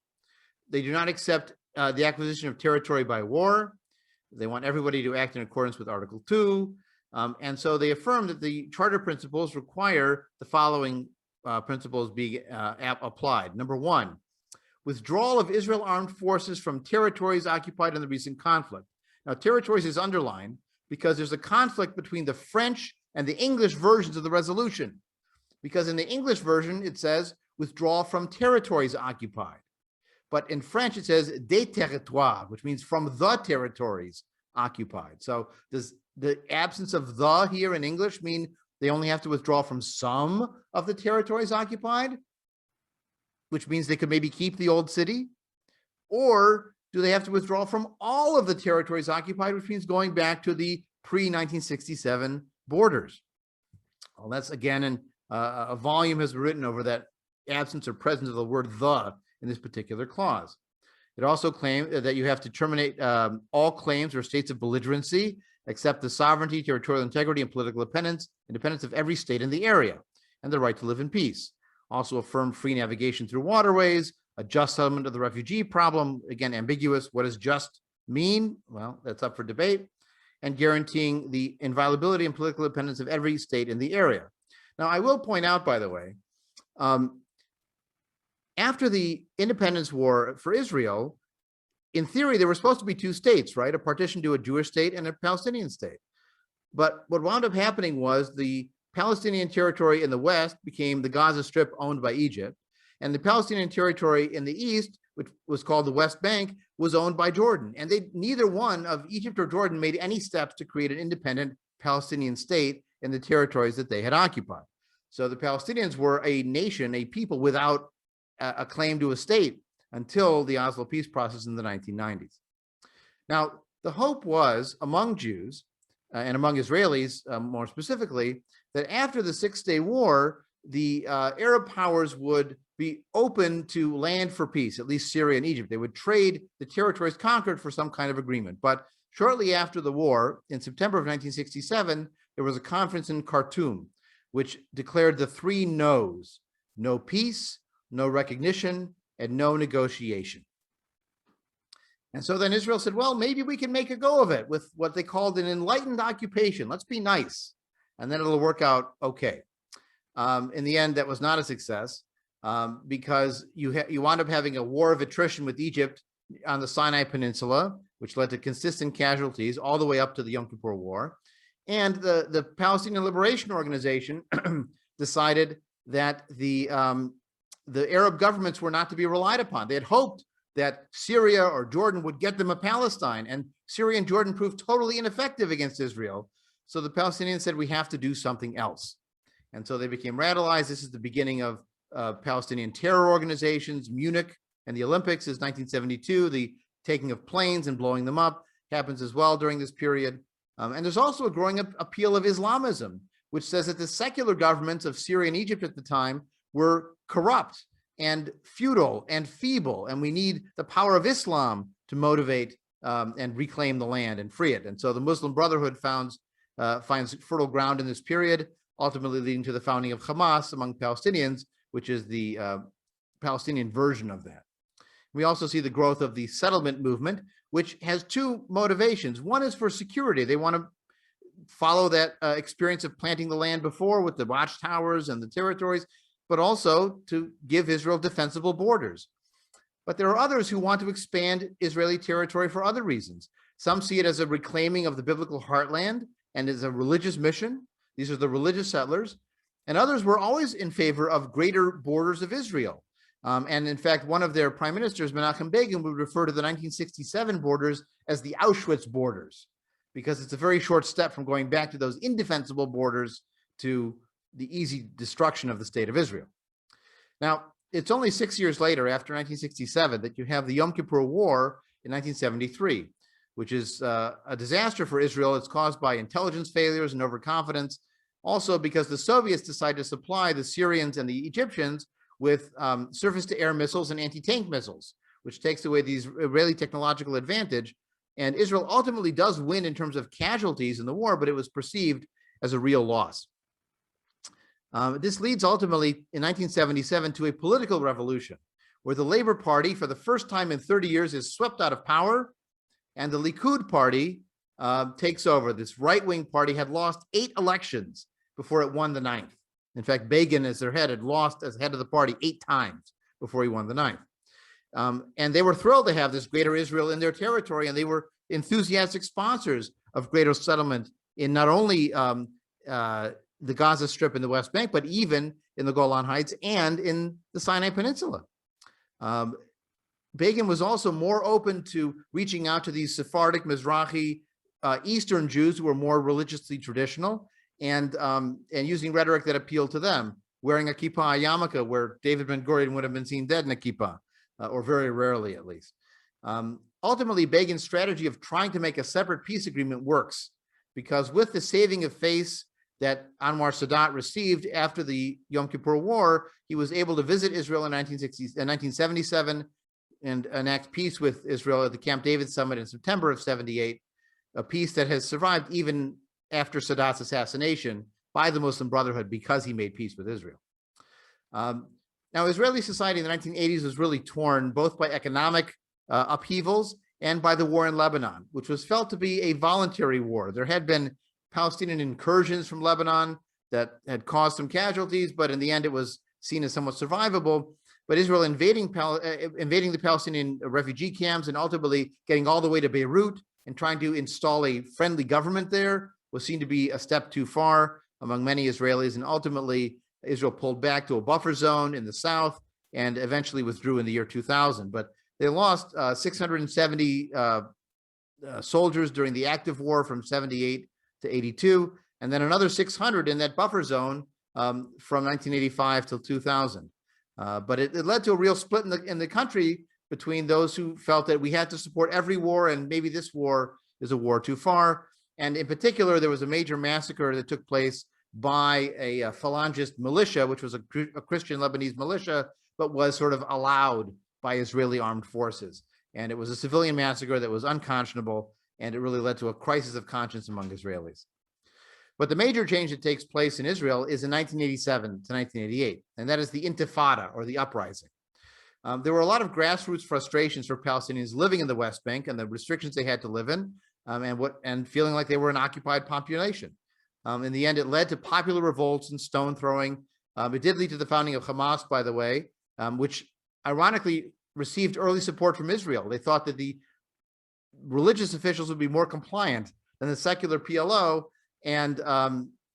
They do not accept the acquisition of territory by war. They want everybody to act in accordance with Article 2. And so they affirm that the Charter principles require the following principles be applied. Number 1, withdrawal of Israel armed forces from territories occupied in the recent conflict. Now, territories is underlined because there's a conflict between the French and the English versions of the resolution. Because in the English version, it says withdraw from territories occupied. But in French, it says des territoires, which means from the territories occupied. So does the absence of the here in English mean they only have to withdraw from some of the territories occupied, which means they could maybe keep the old city? Or do they have to withdraw from all of the territories occupied, which means going back to the pre-1967 borders? Well, that's again, a volume has been written over that absence or presence of the word "the" in this particular clause. It also claims that you have to terminate all claims or states of belligerency, except the sovereignty, territorial integrity, and political independence of every state in the area, and the right to live in peace. Also affirm free navigation through waterways, a just settlement of the refugee problem, again, ambiguous. What does just mean? Well, that's up for debate. And guaranteeing the inviolability and political independence of every state in the area. Now, I will point out, by the way, after the independence war for Israel, in theory, there were supposed to be two states, right? A partition to a Jewish state and a Palestinian state. But what wound up happening was the Palestinian territory in the west became the Gaza Strip, owned by Egypt, and the Palestinian territory in the east, which was called the West Bank, was owned by Jordan. And neither one of Egypt or Jordan made any steps to create an independent Palestinian state in the territories that they had occupied. So the Palestinians were a nation, a people without a claim to a state until the Oslo peace process in the 1990s. Now, the hope was among Jews and among Israelis, more specifically, that after the Six-Day War, the Arab powers would be open to land for peace, at least Syria and Egypt. They would trade the territories conquered for some kind of agreement. But shortly after the war, in September of 1967, there was a conference in Khartoum, which declared the three no's: no peace, no recognition, and no negotiation. And so then Israel said, well, maybe we can make a go of it with what they called an enlightened occupation. Let's be nice, and then it'll work out okay. In the end, that was not a success because you wound up having a war of attrition with Egypt on the Sinai Peninsula, which led to consistent casualties all the way up to the Yom Kippur War. And the Palestinian Liberation Organization decided that the Arab governments were not to be relied upon. They had hoped that Syria or Jordan would get them a Palestine, and Syria and Jordan proved totally ineffective against Israel. So the Palestinians said, we have to do something else. And so they became radicalized. This is the beginning of Palestinian terror organizations. Munich and the Olympics is 1972. The taking of planes and blowing them up happens as well during this period. And there's also a growing appeal of Islamism, which says that the secular governments of Syria and Egypt at the time were corrupt and feudal and feeble, and we need the power of Islam to motivate and reclaim the land and free it. And so the Muslim Brotherhood finds fertile ground in this period, ultimately leading to the founding of Hamas among Palestinians, which is the Palestinian version of that. We also see the growth of the settlement movement, which has two motivations. One is for security. They want to follow that experience of planting the land before with the watchtowers and the territories, but also to give Israel defensible borders. But there are others who want to expand Israeli territory for other reasons. Some see it as a reclaiming of the biblical heartland and as a religious mission. These are the religious settlers. And others were always in favor of greater borders of Israel. And in fact, one of their prime ministers, Menachem Begin, would refer to the 1967 borders as the Auschwitz Borders, because it's a very short step from going back to those indefensible borders to the easy destruction of the state of Israel. Now, it's only 6 years later, after 1967, that you have the Yom Kippur War in 1973, which is a disaster for Israel. It's caused by intelligence failures and overconfidence, also because the Soviets decided to supply the Syrians and the Egyptians with surface-to-air missiles and anti-tank missiles, which takes away the Israeli technological advantage. And Israel ultimately does win in terms of casualties in the war, but it was perceived as a real loss. This leads ultimately in 1977 to a political revolution where the Labor Party, for the first time in 30 years, is swept out of power, and the Likud party takes over. This right-wing party had lost 8 elections before it won the 9th. In fact, Begin, as their head, had lost as head of the party 8 times before he won the 9th. And they were thrilled to have this greater Israel in their territory, and they were enthusiastic sponsors of greater settlement in not only the Gaza Strip in the West Bank, but even in the Golan Heights and in the Sinai Peninsula. Begin was also more open to reaching out to these Sephardic, Mizrahi, Eastern Jews who were more religiously traditional, and using rhetoric that appealed to them, wearing a kippah, a yarmulke, where David Ben Gurion would have been seen dead in a kippah, or very rarely at least. Ultimately, Begin's strategy of trying to make a separate peace agreement works, because with the saving of face that Anwar Sadat received after the Yom Kippur War, he was able to visit Israel in 1977 and enact peace with Israel at the Camp David Summit in September of 78, a peace that has survived even after Sadat's assassination by the Muslim Brotherhood because he made peace with Israel. Now, Israeli society in the 1980s was really torn both by economic upheavals and by the war in Lebanon, which was felt to be a voluntary war. There had been Palestinian incursions from Lebanon that had caused some casualties, but in the end it was seen as somewhat survivable. But Israel invading the Palestinian refugee camps and ultimately getting all the way to Beirut and trying to install a friendly government there was seen to be a step too far among many Israelis, and ultimately Israel pulled back to a buffer zone in the south and eventually withdrew in the year 2000. But they lost 670 soldiers during the active war from 78 to 82, and then another 600 in that buffer zone from 1985 till 2000. But it led to a real split in the country between those who felt that we had to support every war and maybe this war is a war too far. And in particular, there was a major massacre that took place by a Phalangist militia, which was a Christian Lebanese militia, but was sort of allowed by Israeli armed forces. And it was a civilian massacre that was unconscionable, and it really led to a crisis of conscience among Israelis. But the major change that takes place in Israel is in 1987 to 1988, and that is the Intifada, or the uprising. There were a lot of grassroots frustrations for Palestinians living in the West Bank and the restrictions they had to live in, and feeling like they were an occupied population. In the end, it led to popular revolts and stone throwing. It did lead to the founding of Hamas, by the way, which ironically received early support from Israel. They thought that the religious officials would be more compliant than the secular PLO, and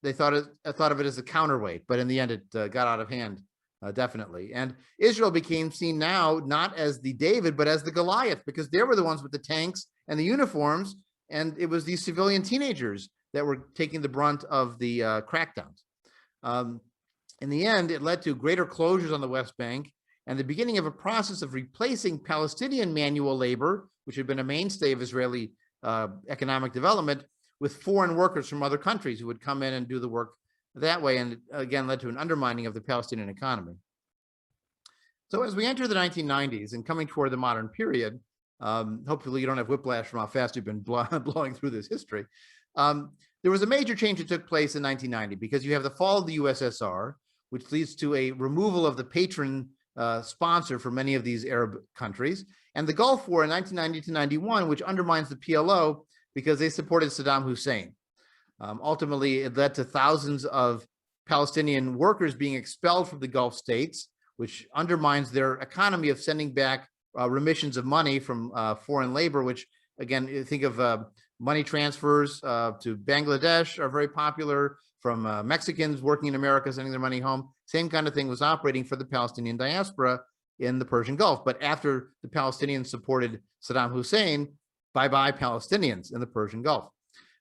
they thought of it as a counterweight. But in the end, it got out of hand, definitely. And Israel became seen now not as the David, but as the Goliath, because they were the ones with the tanks and the uniforms, and it was these civilian teenagers that were taking the brunt of the crackdowns. In the end, it led to greater closures on the West Bank and the beginning of a process of replacing Palestinian manual labor, which had been a mainstay of Israeli economic development, with foreign workers from other countries who would come in and do the work that way, and again led to an undermining of the Palestinian economy. So as we enter the 1990s and coming toward the modern period, hopefully you don't have whiplash from how fast you've been blowing through this history. There was a major change that took place in 1990 because you have the fall of the USSR, which leads to a removal of the patron sponsor for many of these Arab countries, and the Gulf War in 1990 to 91, which undermines the PLO because they supported Saddam Hussein. Ultimately, it led to thousands of Palestinian workers being expelled from the Gulf states, which undermines their economy of sending back remissions of money from foreign labor, which, again, think of money transfers to Bangladesh are very popular, from Mexicans working in America, sending their money home. Same kind of thing was operating for the Palestinian diaspora in the Persian Gulf. But after the Palestinians supported Saddam Hussein, bye-bye Palestinians in the Persian Gulf.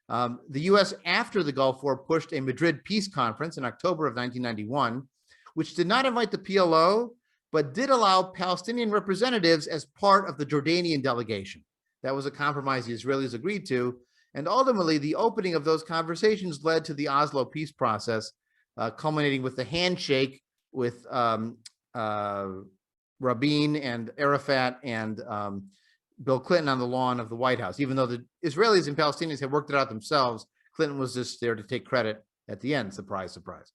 The US, after the Gulf War, pushed a Madrid peace conference in October of 1991, which did not invite the PLO, but did allow Palestinian representatives as part of the Jordanian delegation. That was a compromise the Israelis agreed to. And ultimately, the opening of those conversations led to the Oslo peace process, culminating with the handshake with Rabin and Arafat and Bill Clinton on the lawn of the White House. Even though the Israelis and Palestinians had worked it out themselves, Clinton was just there to take credit at the end. Surprise, surprise.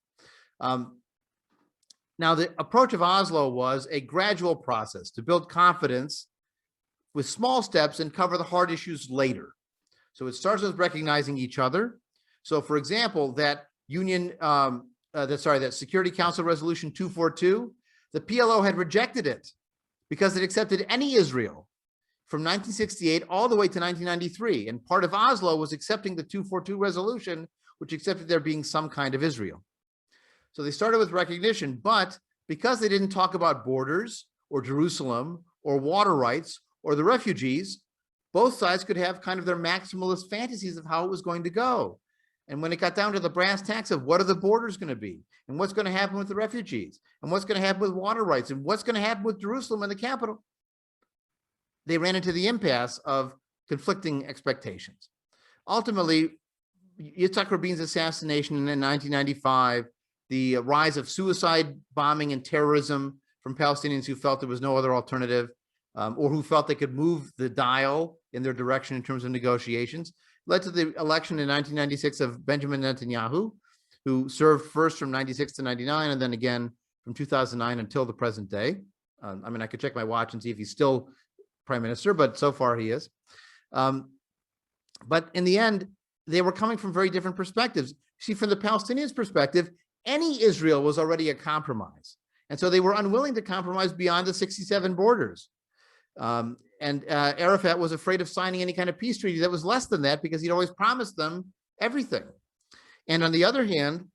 Now, the approach of Oslo was a gradual process to build confidence with small steps and cover the hard issues later. So it starts with recognizing each other. So, for example, that Security Council Resolution 242, the PLO had rejected it because it accepted any Israel from 1968 all the way to 1993. And part of Oslo was accepting the 242 resolution, which accepted there being some kind of Israel. So they started with recognition, but because they didn't talk about borders or Jerusalem or water rights or the refugees, both sides could have kind of their maximalist fantasies of how it was going to go. And when it got down to the brass tacks of what are the borders going to be, and what's going to happen with the refugees, and what's going to happen with water rights, and what's going to happen with Jerusalem and the capital, they ran into the impasse of conflicting expectations. Ultimately, Yitzhak Rabin's assassination in 1995, the rise of suicide bombing and terrorism from Palestinians who felt there was no other alternative, or who felt they could move the dial in their direction in terms of negotiations, led to the election in 1996 of Benjamin Netanyahu, who served first from 96 to 99, and then again from 2009 until the present day. I mean, I could check my watch and see if he's still prime minister, but so far he is. But in the end, they were coming from very different perspectives. See, from the Palestinians' perspective, any Israel was already a compromise. And so they were unwilling to compromise beyond the 67 borders. And Arafat was afraid of signing any kind of peace treaty that was less than that because he'd always promised them everything. And on the other hand,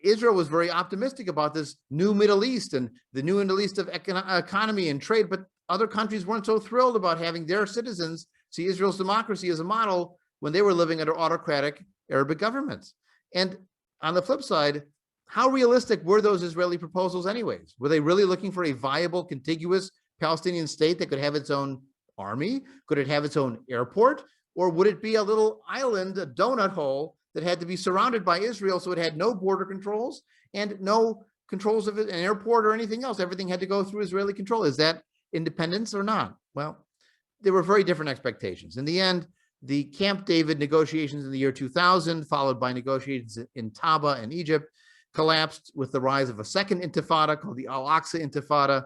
Israel was very optimistic about this new Middle East and the new Middle East of economy and trade, but other countries weren't so thrilled about having their citizens see Israel's democracy as a model when they were living under autocratic Arabic governments. And on the flip side, how realistic were those Israeli proposals anyways? Were they really looking for a viable, contiguous Palestinian state that could have its own army? Could it have its own airport? Or would it be a little island, a donut hole that had to be surrounded by Israel so it had no border controls and no controls of an airport or anything else? Everything had to go through Israeli control. Is that independence or not? Well, there were very different expectations. In the end, the Camp David negotiations in the year 2000, followed by negotiations in Taba in Egypt, collapsed with the rise of a second intifada called the Al-Aqsa Intifada.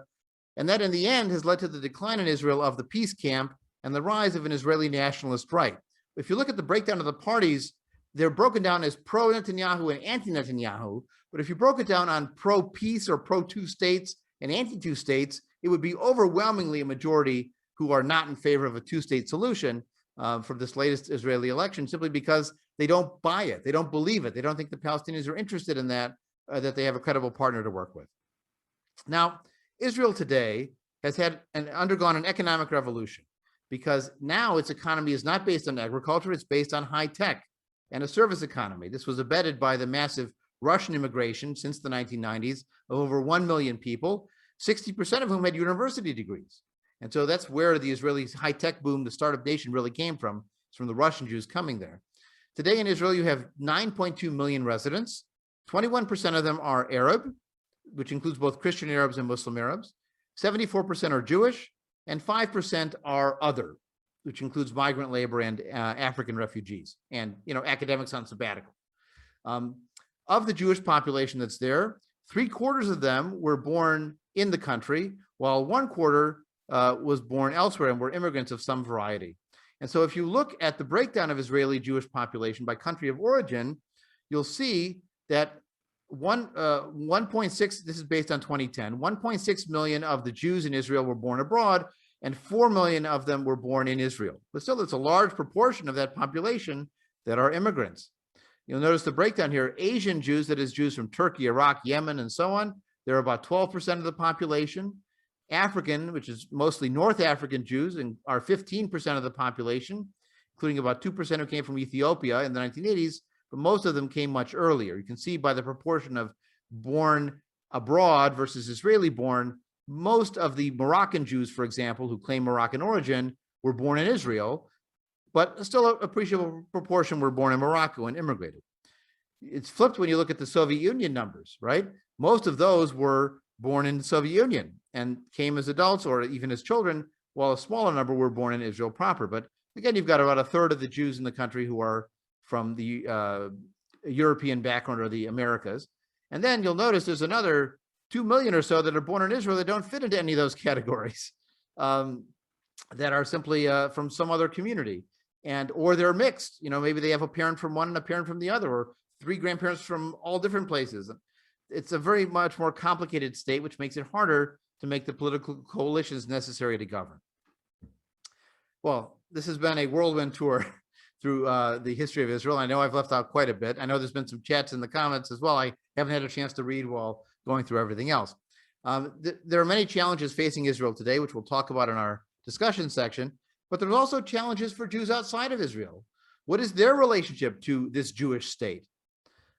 And that in the end has led to the decline in Israel of the peace camp and the rise of an Israeli nationalist right. If you look at the breakdown of the parties, they're broken down as pro-Netanyahu and anti-Netanyahu. But if you broke it down on pro-peace or pro-two states and anti-two states, it would be overwhelmingly a majority who are not in favor of a two-state solution from this latest Israeli election, simply because they don't buy it. They don't believe it. They don't think the Palestinians are interested in that, that they have a credible partner to work with. Now, Israel today has undergone an economic revolution because now its economy is not based on agriculture, it's based on high tech and a service economy. This was abetted by the massive Russian immigration since the 1990s of over 1 million people, 60% of whom had university degrees. And so that's where the Israeli high-tech boom, the startup nation, really came from. It's from the Russian Jews coming there. Today in Israel, you have 9.2 million residents. 21% of them are Arab, which includes both Christian Arabs and Muslim Arabs. 74% are Jewish, and 5% are other, which includes migrant labor and African refugees, and academics on sabbatical. Of the Jewish population that's there, 3/4 of them were born in the country, while 1/4 was born elsewhere and were immigrants of some variety. And so if you look at the breakdown of Israeli Jewish population by country of origin, you'll see that 1.6, this is based on 2010, 1.6 million of the Jews in Israel were born abroad, and 4 million of them were born in Israel. But still, it's a large proportion of that population that are immigrants. You'll notice the breakdown here. Asian Jews, that is Jews from Turkey, Iraq, Yemen, and so on, they're about 12% of the population. African, which is mostly North African Jews, and are 15% of the population, including about 2% who came from Ethiopia in the 1980s, but most of them came much earlier. You can see by the proportion of born abroad versus Israeli born, most of the Moroccan Jews, for example, who claim Moroccan origin, were born in Israel, but still an appreciable proportion were born in Morocco and immigrated. It's flipped when you look at the Soviet Union numbers, right? Most of those were born in the Soviet Union and came as adults or even as children, while a smaller number were born in Israel proper. But again, you've got about 1/3 of the Jews in the country who are from the European background or the Americas. And then you'll notice there's another 2 million or so that are born in Israel that don't fit into any of those categories, that are simply from some other community, or they're mixed. Maybe they have a parent from one and a parent from the other, or 3 grandparents from all different places. It's a very much more complicated state, which makes it harder to make the political coalitions necessary to govern. Well, this has been a whirlwind tour through the history of Israel. I know I've left out quite a bit. I know there's been some chats in the comments as well. I haven't had a chance to read while going through everything else. There are many challenges facing Israel today, which we'll talk about in our discussion section, but there's also challenges for Jews outside of Israel What is their relationship to this Jewish state?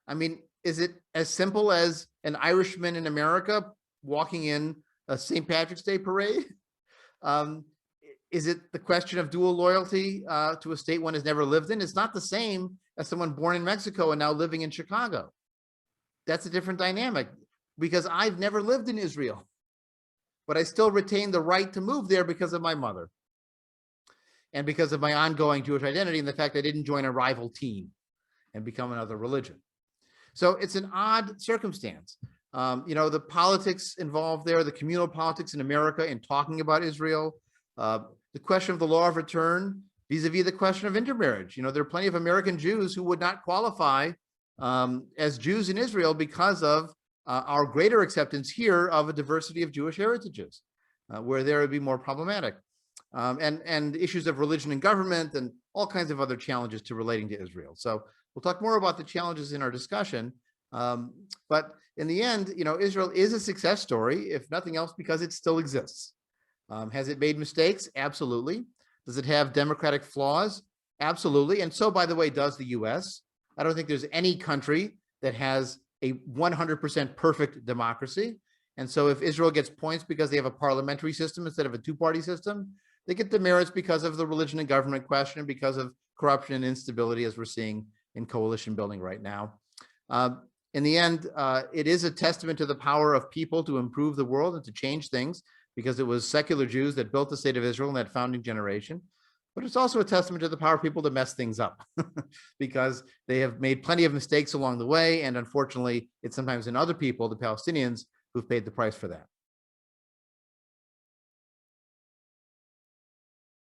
I mean, is it as simple as an Irishman in America walking in a St. Patrick's Day parade? Is it the question of dual loyalty to a state one has never lived in? It's not the same as someone born in Mexico and now living in Chicago. That's a different dynamic, because I've never lived in Israel, but I still retain the right to move there because of my mother and because of my ongoing Jewish identity and the fact I didn't join a rival team and become another religion. So it's an odd circumstance. The politics involved there, the communal politics in America in talking about Israel, the question of the law of return vis-a-vis the question of intermarriage. There are plenty of American Jews who would not qualify as Jews in Israel because of our greater acceptance here of a diversity of Jewish heritages, where there would be more problematic. And issues of religion and government and all kinds of other challenges to relating to Israel. So we'll talk more about the challenges in our discussion. But in the end, Israel is a success story, if nothing else, because it still exists. Has it made mistakes? Absolutely. Does it have democratic flaws? Absolutely. And so, by the way, does the US. I don't think there's any country that has a 100% perfect democracy. And so if Israel gets points because they have a parliamentary system instead of a two-party system, they get demerits because of the religion and government question, because of corruption and instability, as we're seeing in coalition building right now. In the end, it is a testament to the power of people to improve the world and to change things, because it was secular Jews that built the state of Israel in that founding generation. But it's also a testament to the power of people to mess things up because they have made plenty of mistakes along the way. And unfortunately, it's sometimes in other people, the Palestinians, who've paid the price for that.